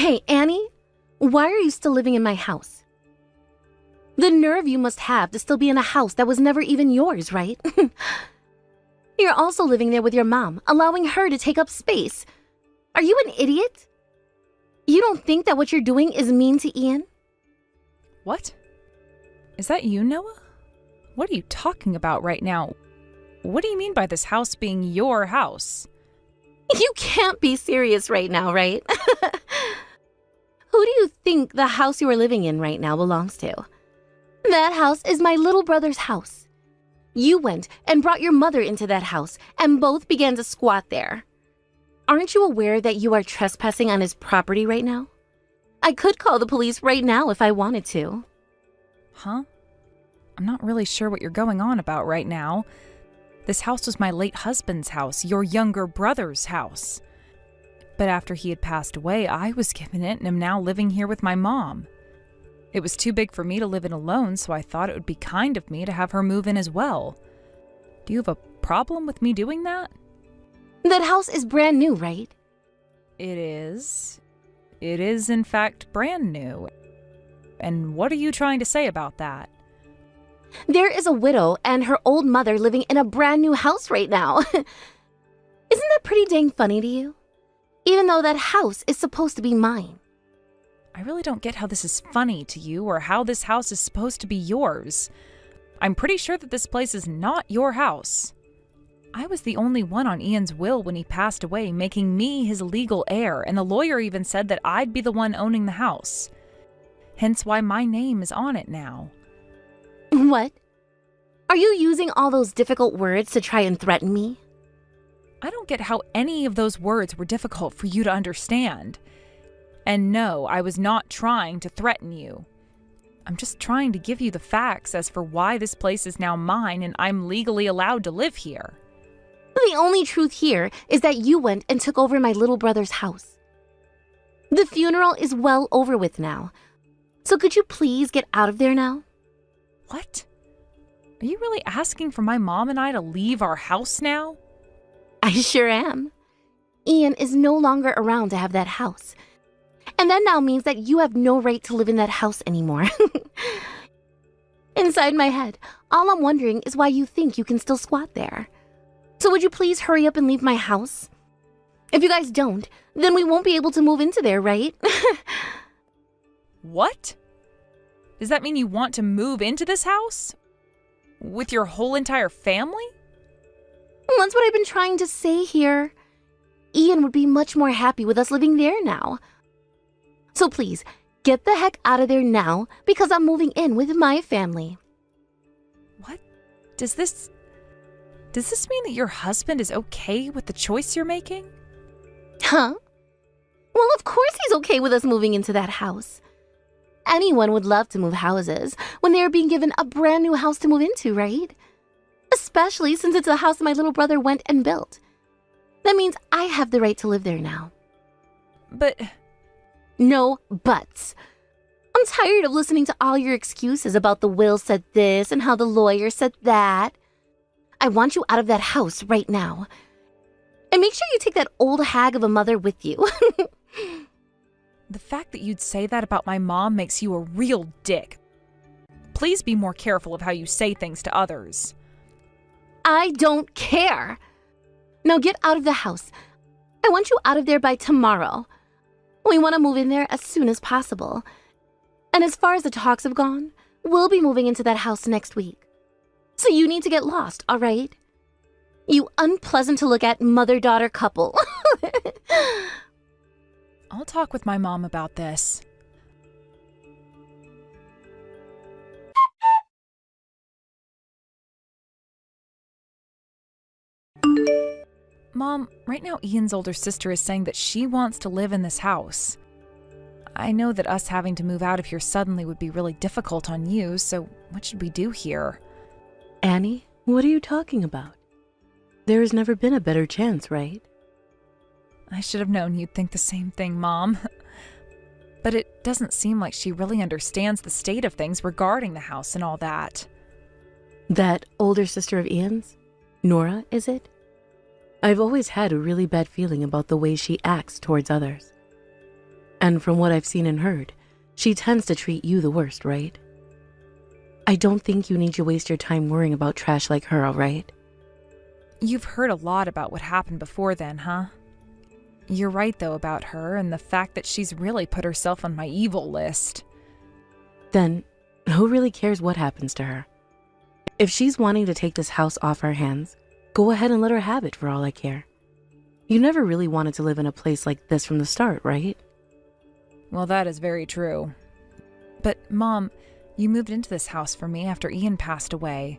Hey, Annie, why are you still living in my house? The nerve you must have to still be in a house that was never even yours, right? You're also living there with your mom, allowing her to take up space. Are you an idiot? You don't think that what you're doing is mean to Ian? What? Is that you, Noah? What are you talking about right now? What do you mean by this house being your house? You can't be serious right now, right? Who do you think the house you are living in right now belongs to? That house is my little brother's house. You went and brought your mother into that house and both began to squat there. Aren't you aware that you are trespassing on his property right now? I could call the police right now if I wanted to. Huh? I'm not really sure what you're going on about right now. This house was my late husband's house, your younger brother's house. But after he had passed away, I was given it and am now living here with my mom. It was too big for me to live in alone, so I thought it would be kind of me to have her move in as well. Do you have a problem with me doing that? That house is brand new, right? It is. It is, in fact, brand new. And what are you trying to say about that? There is a widow and her old mother living in a brand new house right now. Isn't that pretty dang funny to you? Even though that house is supposed to be mine. I really don't get how this is funny to you or how this house is supposed to be yours. I'm pretty sure that this place is not your house. I was the only one on Ian's will when he passed away, making me his legal heir, and the lawyer even said that I'd be the one owning the house. Hence why my name is on it now. What? Are you using all those difficult words to try and threaten me? I don't get how any of those words were difficult for you to understand. And no, I was not trying to threaten you. I'm just trying to give you the facts as for why this place is now mine and I'm legally allowed to live here. The only truth here is that you went and took over my little brother's house. The funeral is well over with now. So could you please get out of there now? What? Are you really asking for my mom and I to leave our house now? I sure am. Ian is no longer around to have that house. And that now means that you have no right to live in that house anymore. Inside my head, all I'm wondering is why you think you can still squat there. So would you please hurry up and leave my house? If you guys don't, then we won't be able to move into there, right? What? Does that mean you want to move into this house? With your whole entire family? That's what I've been trying to say here. Ian would be much more happy with us living there now. So please, get the heck out of there now because I'm moving in with my family. What? Does this mean that your husband is okay with the choice you're making? Huh? Well, of course he's okay with us moving into that house. Anyone would love to move houses when they are being given a brand new house to move into, right? Especially since it's a house my little brother went and built. That means I have the right to live there now. But... No buts. I'm tired of listening to all your excuses about the will said this and how the lawyer said that. I want you out of that house right now. And make sure you take that old hag of a mother with you. The fact that you'd say that about my mom makes you a real dick. Please be more careful of how you say things to others. I don't care. Now get out of the house. I want you out of there by tomorrow. We want to move in there as soon as possible. And as far as the talks have gone, we'll be moving into that house next week. So you need to get lost, all right? You unpleasant to look at mother-daughter couple. I'll talk with my mom about this. Mom, right now Ian's older sister is saying that she wants to live in this house. I know that us having to move out of here suddenly would be really difficult on you, so what should we do here? Annie, what are you talking about? There has never been a better chance, right? I should have known you'd think the same thing, Mom. But it doesn't seem like she really understands the state of things regarding the house and all that. That older sister of Ian's? Nora, is it? I've always had a really bad feeling about the way she acts towards others. And from what I've seen and heard, she tends to treat you the worst, right? I don't think you need to waste your time worrying about trash like her, all right? You've heard a lot about what happened before then, huh? You're right, though, about her and the fact that she's really put herself on my evil list. Then, who really cares what happens to her? If she's wanting to take this house off our hands, go ahead and let her have it for all I care. You never really wanted to live in a place like this from the start, right? Well, that is very true. But, Mom, you moved into this house for me after Ian passed away.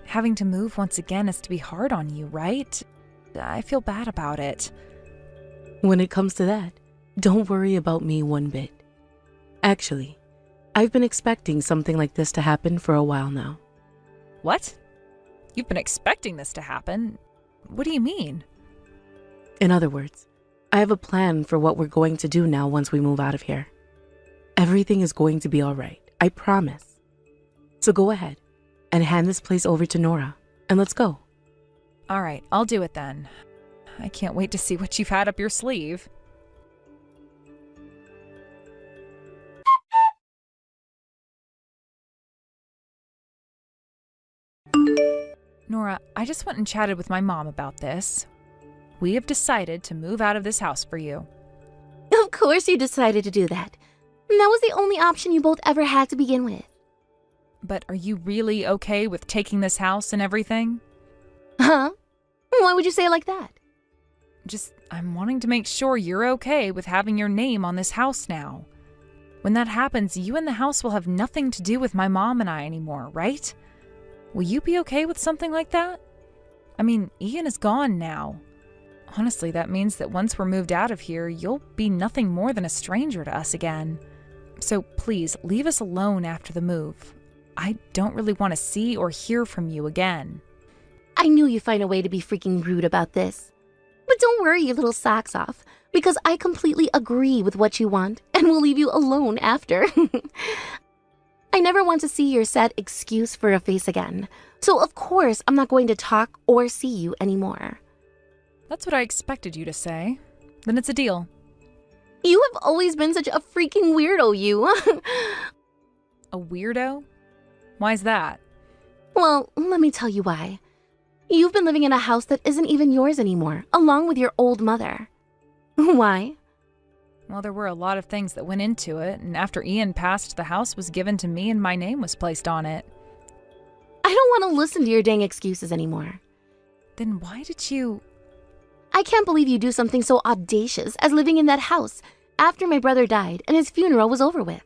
Having to move once again is to be hard on you, right? I feel bad about it. When it comes to that, don't worry about me one bit. Actually, I've been expecting something like this to happen for a while now. What? You've been expecting this to happen? What do you mean? In other words, I have a plan for what we're going to do now once we move out of here. Everything is going to be all right, I promise. So go ahead and hand this place over to Nora, and let's go. All right, I'll do it then. I can't wait to see what you've had up your sleeve. Nora, I just went and chatted with my mom about this. We have decided to move out of this house for you. Of course you decided to do that. That was the only option you both ever had to begin with. But are you really okay with taking this house and everything? Huh? Why would you say it like that? I'm wanting to make sure you're okay with having your name on this house now. When that happens, you and the house will have nothing to do with my mom and I anymore, right? Will you be okay with something like that? I mean, Ian is gone now. Honestly, that means that once we're moved out of here, you'll be nothing more than a stranger to us again. So please, leave us alone after the move. I don't really want to see or hear from you again. I knew you'd find a way to be freaking rude about this. But don't worry your little socks off, because I completely agree with what you want and will leave you alone after. I never want to see your sad excuse for a face again, so of course I'm not going to talk or see you anymore. That's what I expected you to say. Then it's a deal. You have always been such a freaking weirdo, you. A weirdo? Why's that? Well, let me tell you why. You've been living in a house that isn't even yours anymore, along with your old mother. Why? Well, there were a lot of things that went into it, and after Ian passed, the house was given to me and my name was placed on it. I don't want to listen to your dang excuses anymore. Then why did you... I can't believe you do something so audacious as living in that house after my brother died and his funeral was over with.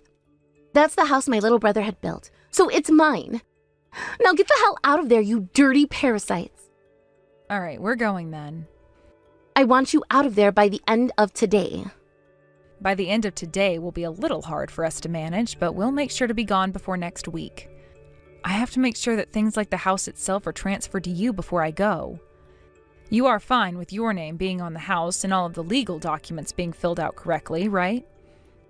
That's the house my little brother had built, so it's mine. Now get the hell out of there, you dirty parasites. All right, we're going then. I want you out of there by the end of today. By the end of today will be a little hard for us to manage, but we'll make sure to be gone before next week. I have to make sure that things like the house itself are transferred to you before I go. You are fine with your name being on the house and all of the legal documents being filled out correctly, right?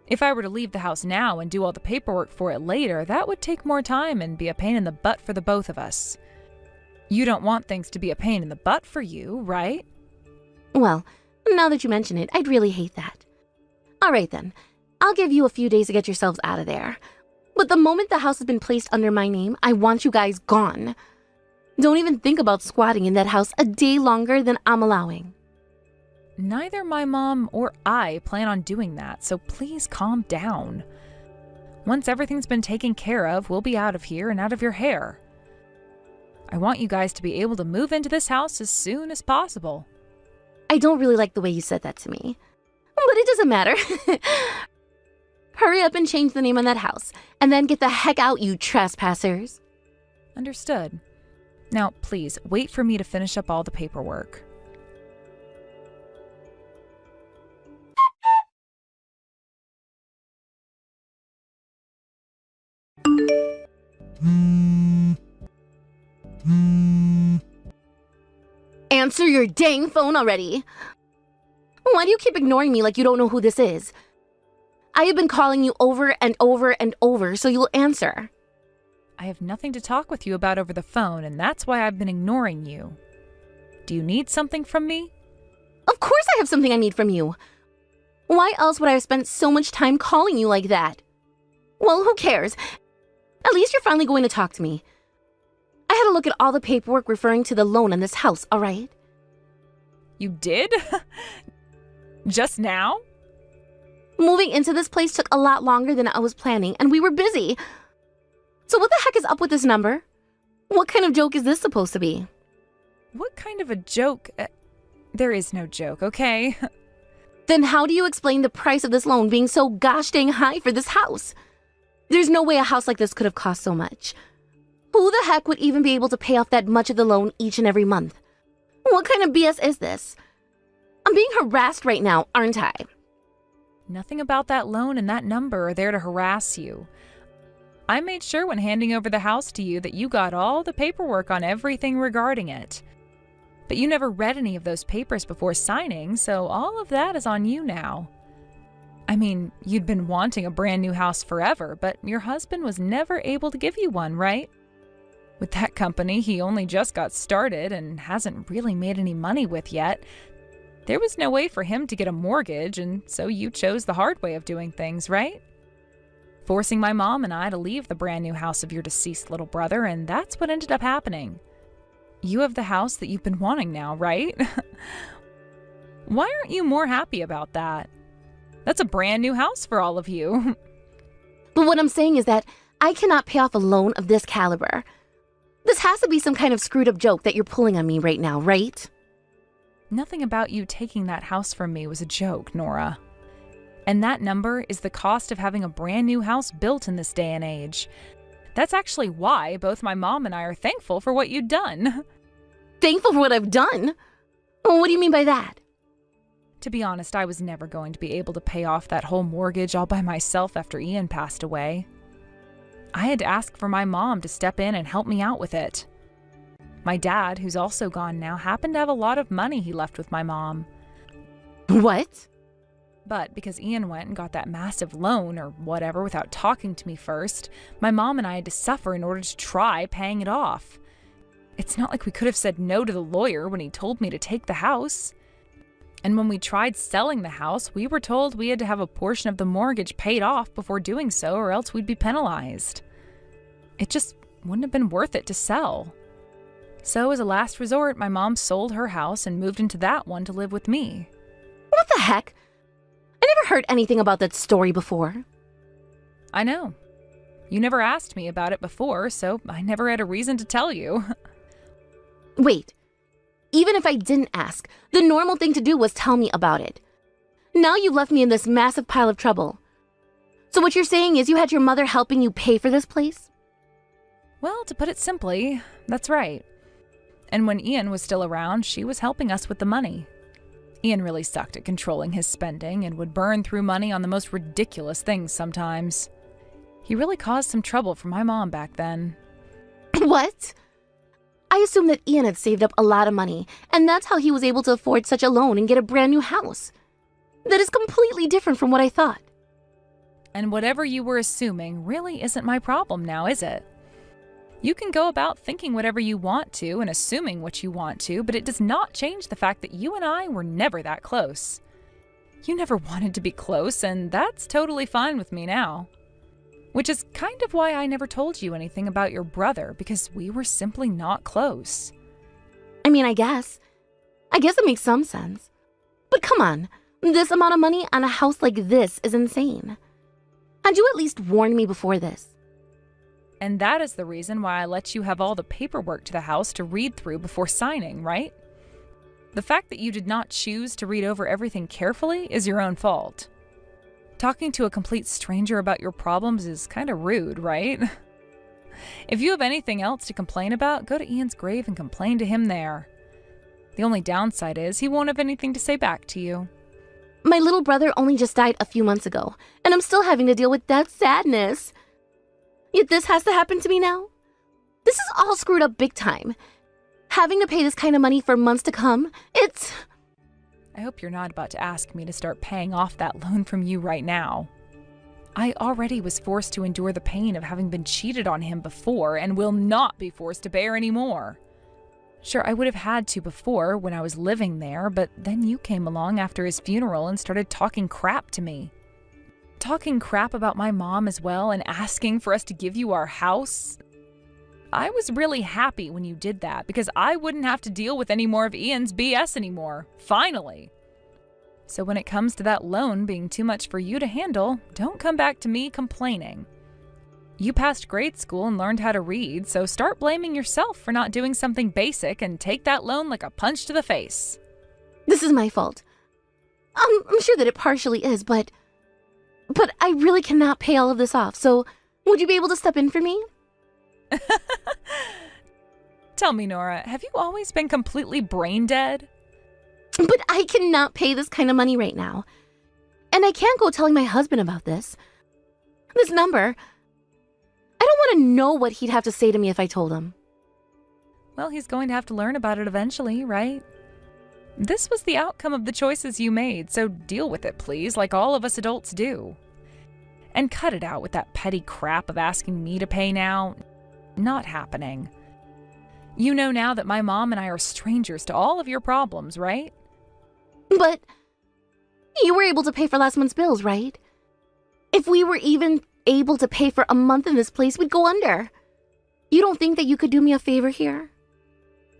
If I were to leave the house now and do all the paperwork for it later, that would take more time and be a pain in the butt for the both of us. You don't want things to be a pain in the butt for you, right? Well, now that you mention it, I'd really hate that. All right then, I'll give you a few days to get yourselves out of there. But the moment the house has been placed under my name, I want you guys gone. Don't even think about squatting in that house a day longer than I'm allowing. Neither my mom or I plan on doing that, so please calm down. Once everything's been taken care of, we'll be out of here and out of your hair. I want you guys to be able to move into this house as soon as possible. I don't really like the way you said that to me. But it doesn't matter. Hurry up and change the name on that house, and then get the heck out, you trespassers. Understood. Now, please, wait for me to finish up all the paperwork. Answer your dang phone already. Why do you keep ignoring me like you don't know who this is? I have been calling you over and over and over, so you'll answer. I have nothing to talk with you about over the phone, and that's why I've been ignoring you. Do you need something from me? Of course I have something I need from you. Why else would I have spent so much time calling you like that? Well, who cares? At least you're finally going to talk to me. I had a look at all the paperwork referring to the loan on this house, all right? You did? Just now? Moving into this place took a lot longer than I was planning, and we were busy. So what the heck is up with this number? What kind of joke is this supposed to be? What kind of a joke? There is no joke, okay? Then how do you explain the price of this loan being so gosh dang high for this house? There's no way a house like this could have cost so much. Who the heck would even be able to pay off that much of the loan each and every month? What kind of BS is this? I'm being harassed right now, aren't I? Nothing about that loan and that number are there to harass you. I made sure when handing over the house to you that you got all the paperwork on everything regarding it. But you never read any of those papers before signing, so all of that is on you now. I mean, you'd been wanting a brand new house forever, but your husband was never able to give you one, right? With that company he only just got started and hasn't really made any money with yet, there was no way for him to get a mortgage, and so you chose the hard way of doing things, right? Forcing my mom and I to leave the brand new house of your deceased little brother, and that's what ended up happening. You have the house that you've been wanting now, right? Why aren't you more happy about that? That's a brand new house for all of you. But what I'm saying is that I cannot pay off a loan of this caliber. This has to be some kind of screwed up joke that you're pulling on me right now, right? Nothing about you taking that house from me was a joke, Nora. And that number is the cost of having a brand new house built in this day and age. That's actually why both my mom and I are thankful for what you'd done. Thankful for what I've done? What do you mean by that? To be honest, I was never going to be able to pay off that whole mortgage all by myself after Ian passed away. I had to ask for my mom to step in and help me out with it. My dad, who's also gone now, happened to have a lot of money he left with my mom. What? But because Ian went and got that massive loan or whatever without talking to me first, my mom and I had to suffer in order to try paying it off. It's not like we could have said no to the lawyer when he told me to take the house. And when we tried selling the house, we were told we had to have a portion of the mortgage paid off before doing so, or else we'd be penalized. It just wouldn't have been worth it to sell. So as a last resort, my mom sold her house and moved into that one to live with me. What the heck? I never heard anything about that story before. I know. You never asked me about it before, so I never had a reason to tell you. Wait. Even if I didn't ask, the normal thing to do was tell me about it. Now you've left me in this massive pile of trouble. So what you're saying is you had your mother helping you pay for this place? Well, to put it simply, that's right. And when Ian was still around, she was helping us with the money. Ian really sucked at controlling his spending and would burn through money on the most ridiculous things sometimes. He really caused some trouble for my mom back then. What? I assumed that Ian had saved up a lot of money, and that's how he was able to afford such a loan and get a brand new house. That is completely different from what I thought. And whatever you were assuming really isn't my problem now, is it? You can go about thinking whatever you want to and assuming what you want to, but it does not change the fact that you and I were never that close. You never wanted to be close, and that's totally fine with me now. Which is kind of why I never told you anything about your brother, because we were simply not close. I mean, I guess it makes some sense. But come on, this amount of money on a house like this is insane. Had you at least warned me before this? And that is the reason why I let you have all the paperwork to the house to read through before signing, right? The fact that you did not choose to read over everything carefully is your own fault. Talking to a complete stranger about your problems is kind of rude, right? If you have anything else to complain about, go to Ian's grave and complain to him there. The only downside is he won't have anything to say back to you. My little brother only just died a few months ago, and I'm still having to deal with that sadness. Yet this has to happen to me now? This is all screwed up big time. Having to pay this kind of money for months to come, it's... I hope you're not about to ask me to start paying off that loan from you right now. I already was forced to endure the pain of having been cheated on him before and will not be forced to bear any more. Sure, I would have had to before when I was living there, but then you came along after his funeral and started talking crap to me. Talking crap about my mom as well and asking for us to give you our house. I was really happy when you did that because I wouldn't have to deal with any more of Ian's BS anymore. Finally. So when it comes to that loan being too much for you to handle, don't come back to me complaining. You passed grade school and learned how to read, so start blaming yourself for not doing something basic and take that loan like a punch to the face. This is my fault. I'm sure that it partially is, but I really cannot pay all of this off, so would you be able to step in for me? Tell me, Nora, have you always been completely brain dead? But I cannot pay this kind of money right now. And I can't go telling my husband about this. This number, I don't want to know what he'd have to say to me if I told him. Well, he's going to have to learn about it eventually, right? This was the outcome of the choices you made, so deal with it, please, like all of us adults do. And cut it out with that petty crap of asking me to pay now. Not happening. You know now that my mom and I are strangers to all of your problems, right? But you were able to pay for last month's bills, right? If we were even able to pay for a month in this place, we'd go under. You don't think that you could do me a favor here?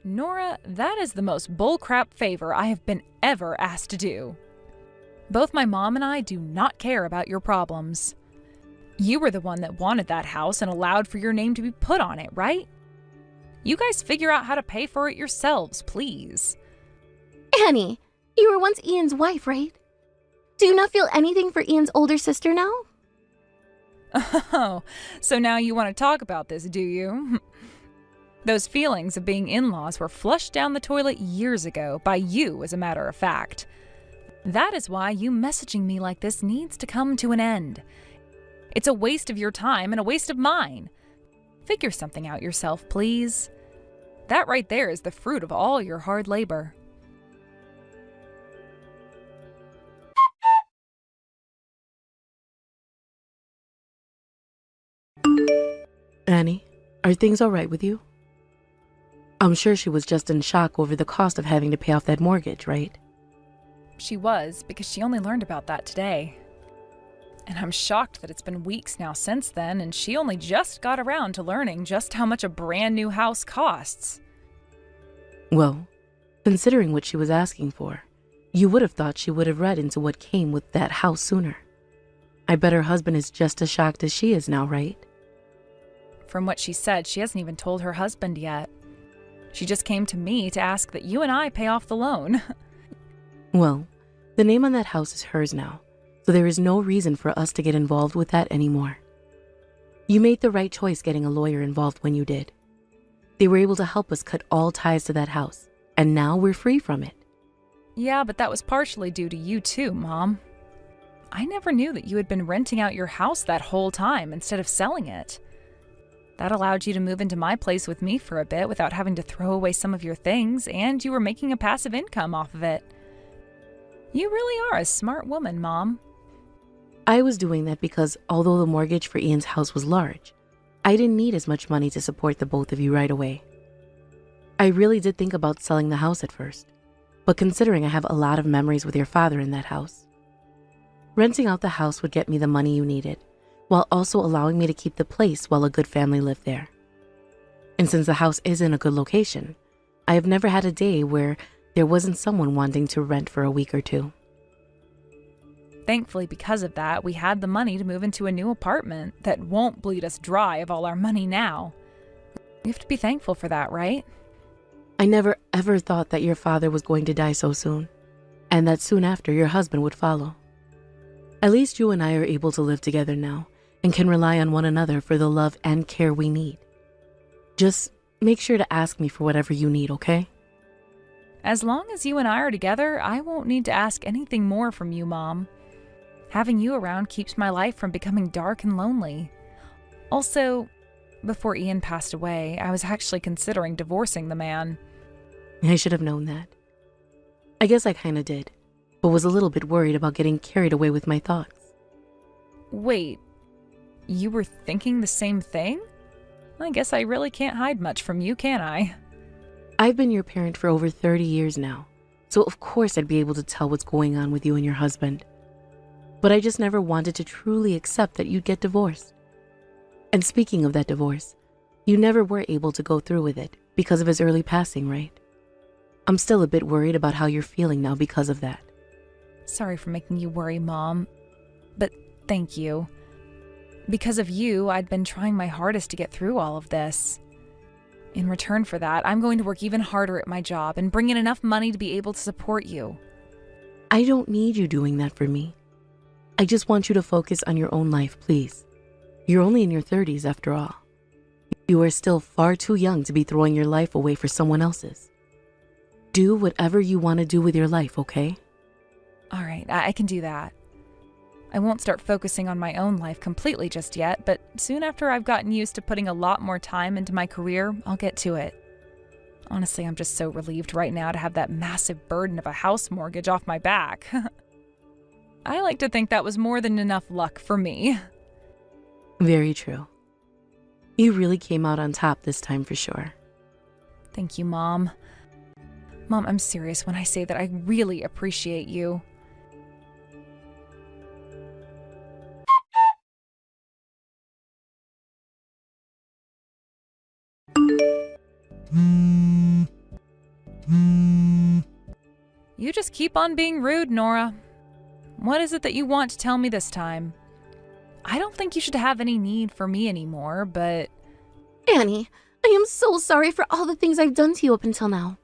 Nora, that is the most bullcrap favor I have been ever asked to do. Both my mom and I do not care about your problems. You were the one that wanted that house and allowed for your name to be put on it, right? You guys figure out how to pay for it yourselves, please. Annie, you were once Ian's wife, right? Do you not feel anything for Ian's older sister now? Oh, so now you want to talk about this, do you? Those feelings of being in-laws were flushed down the toilet years ago, by you, as a matter of fact. That is why you messaging me like this needs to come to an end. It's a waste of your time and a waste of mine. Figure something out yourself, please. That right there is the fruit of all your hard labor. Annie, are things all right with you? I'm sure she was just in shock over the cost of having to pay off that mortgage, right? She was, because she only learned about that today. And I'm shocked that it's been weeks now since then, and she only just got around to learning just how much a brand new house costs. Well, considering what she was asking for, you would have thought she would have read into what came with that house sooner. I bet her husband is just as shocked as she is now, right? From what she said, she hasn't even told her husband yet. She just came to me to ask that you and I pay off the loan. Well, the name on that house is hers now, so there is no reason for us to get involved with that anymore. You made the right choice getting a lawyer involved when you did. They were able to help us cut all ties to that house, and now we're free from it. Yeah, but that was partially due to you too, Mom. I never knew that you had been renting out your house that whole time instead of selling it. That allowed you to move into my place with me for a bit without having to throw away some of your things, and you were making a passive income off of it. You really are a smart woman, Mom. I was doing that because although the mortgage for Ian's house was large, I didn't need as much money to support the both of you right away. I really did think about selling the house at first, but considering I have a lot of memories with your father in that house, renting out the house would get me the money you needed, while also allowing me to keep the place while a good family lived there. And since the house is in a good location, I have never had a day where there wasn't someone wanting to rent for a week or two. Thankfully, because of that, we had the money to move into a new apartment that won't bleed us dry of all our money now. We have to be thankful for that, right? I never ever thought that your father was going to die so soon, and that soon after your husband would follow. At least you and I are able to live together now and can rely on one another for the love and care we need. Just make sure to ask me for whatever you need, okay? As long as you and I are together, I won't need to ask anything more from you, Mom. Having you around keeps my life from becoming dark and lonely. Also, before Ian passed away, I was actually considering divorcing the man. I should have known that. I guess I kinda did, but was a little bit worried about getting carried away with my thoughts. Wait, you were thinking the same thing? I guess I really can't hide much from you, can I? I've been your parent for over 30 years now, so of course I'd be able to tell what's going on with you and your husband. But I just never wanted to truly accept that you'd get divorced. And speaking of that divorce, you never were able to go through with it because of his early passing, right? I'm still a bit worried about how you're feeling now because of that. Sorry for making you worry, Mom. But thank you. Because of you, I'd been trying my hardest to get through all of this. In return for that, I'm going to work even harder at my job and bring in enough money to be able to support you. I don't need you doing that for me. I just want you to focus on your own life, please. You're only in your 30s after all. You are still far too young to be throwing your life away for someone else's. Do whatever you want to do with your life, okay? All right, I can do that. I won't start focusing on my own life completely just yet, but soon after I've gotten used to putting a lot more time into my career, I'll get to it. Honestly, I'm just so relieved right now to have that massive burden of a house mortgage off my back. I like to think that was more than enough luck for me. Very true. You really came out on top this time for sure. Thank you, Mom. Mom, I'm serious when I say that I really appreciate you. You just keep on being rude, Nora. What is it that you want to tell me this time? I don't think you should have any need for me anymore, but... Annie, I am so sorry for all the things I've done to you up until now.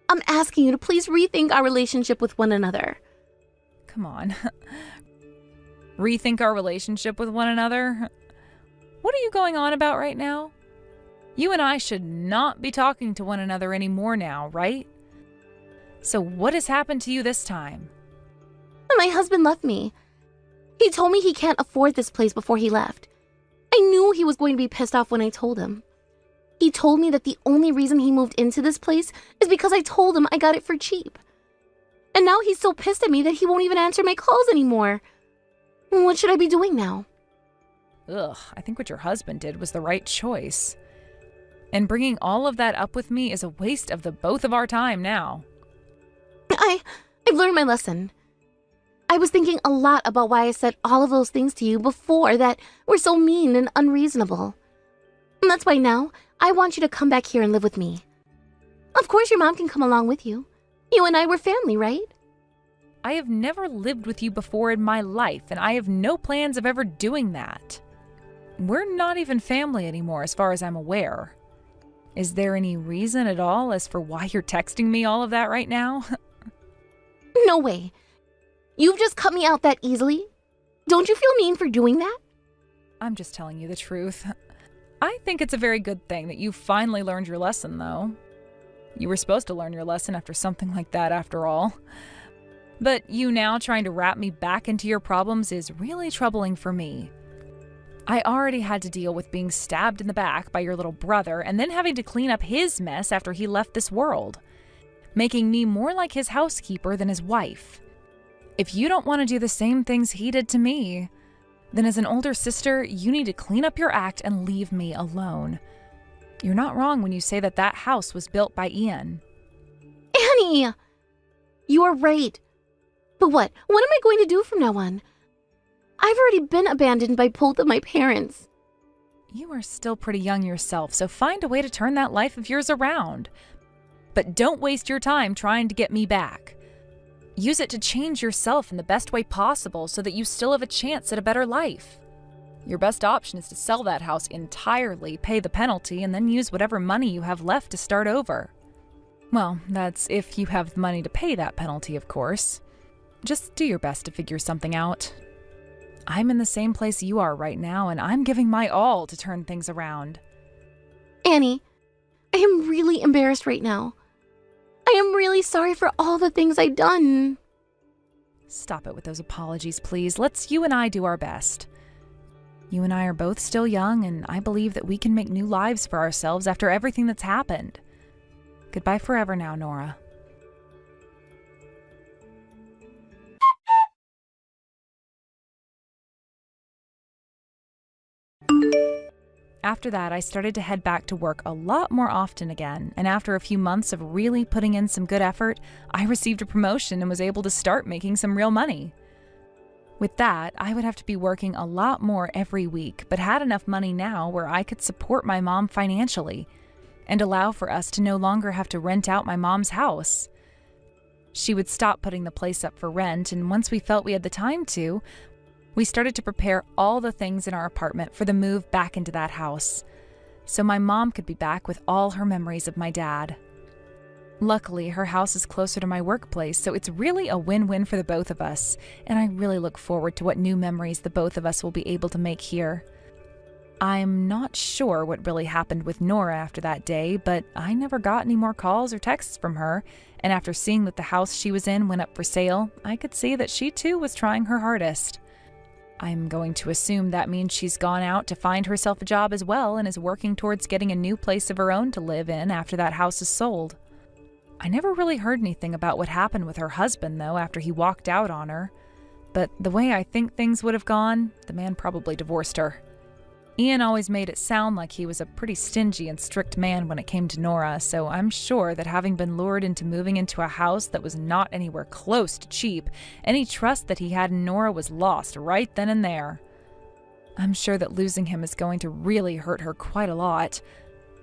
I'm asking you to please rethink our relationship with one another. Come on. Rethink our relationship with one another? What are you going on about right now? You and I should not be talking to one another anymore now, right? So what has happened to you this time? My husband left me. He told me he can't afford this place before he left. I knew he was going to be pissed off when I told him. He told me that the only reason he moved into this place is because I told him I got it for cheap. And now he's so pissed at me that he won't even answer my calls anymore. What should I be doing now? Ugh, I think what your husband did was the right choice. And bringing all of that up with me is a waste of the both of our time now. I've learned my lesson. I was thinking a lot about why I said all of those things to you before that were so mean and unreasonable. And that's why now I want you to come back here and live with me. Of course your mom can come along with you. You and I were family, right? I have never lived with you before in my life, and I have no plans of ever doing that. We're not even family anymore as far as I'm aware. Is there any reason at all as for why you're texting me all of that right now? No way. You've just cut me out that easily? Don't you feel mean for doing that? I'm just telling you the truth. I think it's a very good thing that you finally learned your lesson, though. You were supposed to learn your lesson after something like that, after all. But you now trying to wrap me back into your problems is really troubling for me. I already had to deal with being stabbed in the back by your little brother and then having to clean up his mess after he left this world, making me more like his housekeeper than his wife. If you don't want to do the same things he did to me, then as an older sister, you need to clean up your act and leave me alone. You're not wrong when you say that that house was built by Ian. Annie! You are right. But what am I going to do from now on? I've already been abandoned by both of my parents. You are still pretty young yourself, so find a way to turn that life of yours around. But don't waste your time trying to get me back. Use it to change yourself in the best way possible so that you still have a chance at a better life. Your best option is to sell that house entirely, pay the penalty, and then use whatever money you have left to start over. Well, that's if you have the money to pay that penalty, of course. Just do your best to figure something out. I'm in the same place you are right now, and I'm giving my all to turn things around. Annie, I am really embarrassed right now. I am really sorry for all the things I've done. Stop it with those apologies, please. Let's you and I do our best. You and I are both still young, and I believe that we can make new lives for ourselves after everything that's happened. Goodbye forever now, Nora. After that, I started to head back to work a lot more often again, and after a few months of really putting in some good effort, I received a promotion and was able to start making some real money. With that, I would have to be working a lot more every week, but had enough money now where I could support my mom financially and allow for us to no longer have to rent out my mom's house. She would stop putting the place up for rent, and once we felt we had the time to, we started to prepare all the things in our apartment for the move back into that house, so my mom could be back with all her memories of my dad. Luckily, her house is closer to my workplace, so it's really a win-win for the both of us, and I really look forward to what new memories the both of us will be able to make here. I'm not sure what really happened with Nora after that day, but I never got any more calls or texts from her, and after seeing that the house she was in went up for sale, I could see that she too was trying her hardest. I'm going to assume that means she's gone out to find herself a job as well and is working towards getting a new place of her own to live in after that house is sold. I never really heard anything about what happened with her husband, though, after he walked out on her. But the way I think things would have gone, the man probably divorced her. Ian always made it sound like he was a pretty stingy and strict man when it came to Nora, so I'm sure that having been lured into moving into a house that was not anywhere close to cheap, any trust that he had in Nora was lost right then and there. I'm sure that losing him is going to really hurt her quite a lot,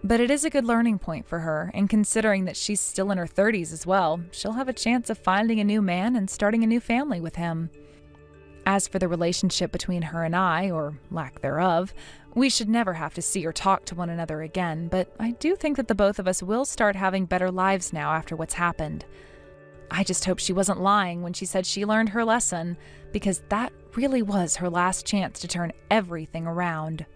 but it is a good learning point for her, and considering that she's still in her 30s as well, she'll have a chance of finding a new man and starting a new family with him. As for the relationship between her and I, or lack thereof, we should never have to see or talk to one another again, but I do think that the both of us will start having better lives now after what's happened. I just hope she wasn't lying when she said she learned her lesson, because that really was her last chance to turn everything around.